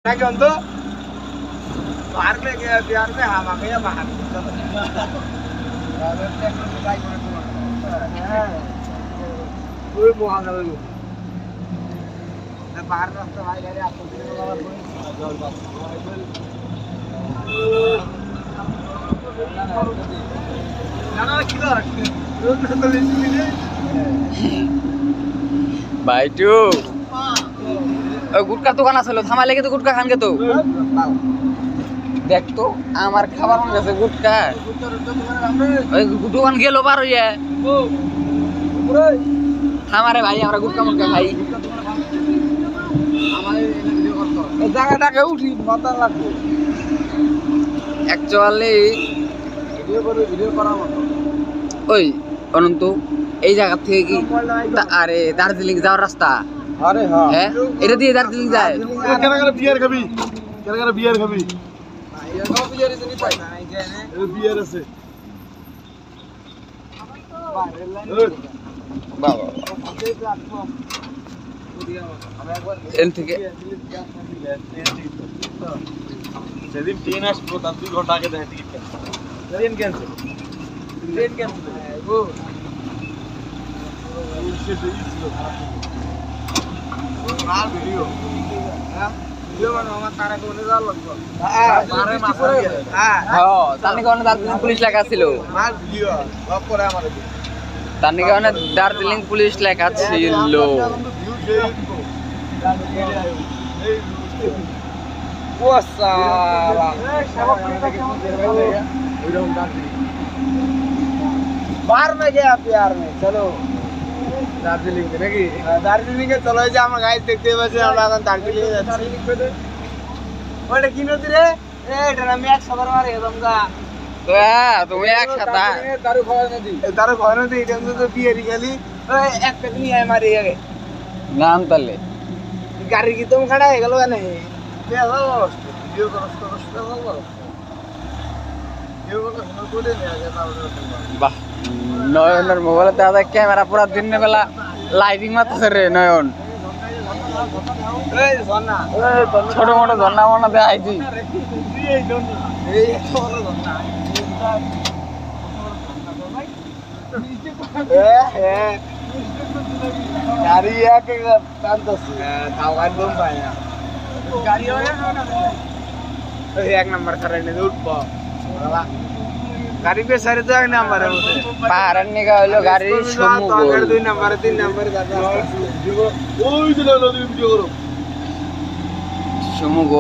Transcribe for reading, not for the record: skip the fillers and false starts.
क्या तो बाहर में गया बिहार में हम आ गए बाहर कोई मुहाना में बाहर रास्ता भाई गए आपको जाना किधर रोड में तो नहीं भाई टू गुटका দোকান আছে থামা লেগে তো গুটকা খান গে তো দেখ তো আমার খাবার মন গেছে গুটকা ওই দোকান গেল পার হইয়া আমারে ভাই আমরা গুটকা মুটকা খাই আমারে ভিডিও করতো এই জায়গাটাকে উঠি মাথা লাগবে অ্যাকচুয়ালি ভিডিও করার মতো ওই অনন্ত এই জায়গা থেকে কি আরে দার্জিলিং যাওয়ার রাস্তা अरे हाँ হ্যাঁ এটা দিয়ে দার্জিলিং যায় কেন কেন বিয়ার খাবি কেন কেন বিয়ার খাবি এরকম বিয়ার ইসে নি পাই না এই বিয়ার আছে বাবা এন থেকে সেদিন ট্রেন আসবো তার 2 ঘন্টা আগে দেখে টিকিট ট্রেন ক্যান্সেল ও আর ভিডিও হ্যাঁ ভিডিও মানে আমার তারা কোনে যাওয়ার লাগবে মারে মাথা হ্যাঁ হ্যাঁ তানি কোন দার্জিলিং পুলিশ লেখা ছিল মার ভিডিও সব করে আমারে তানি কোন দার্জিলিং পুলিশ লেখা ছিল ও সালা बाहर में गया प्यार में चलो দার্জিলিং এ নাকি দার্জিলিং এ চলো এই যে আমরা গাইস দেখতে পাচ্ছি আমরা এখন দার্জিলিং এ যাচ্ছি ওটা কি নদী রে এটা আমি এক সবার মারে একদম গা তো তুমি একসাথে দারু খাওয়া নদী এটা তো বিয়েরি গেলি এক পেট নিয়ে আয় মারি আগে নাম তালে গাড়ি কি তুমি খাড়া হয়ে গেল কেন ভিডিও করো বাহ নয়নের মোবাইলে দাদা ক্যামেরা পুরো দিনের বেলা লাইটিং মারতেছে রে নয়ন ছোট মোটো ঝর্ণা মনে দেখাইছি গাড়ি এক নম্বর খারাপ উঠবো গাড়ি पे सारे तो एक नंबर है उधर পাহাড়ের নিগা হইলো গাড়ির সমুগোল 2 नंबर 3 नंबर দাদা ওই দিলা নদী ভিডিও করো সমুগোল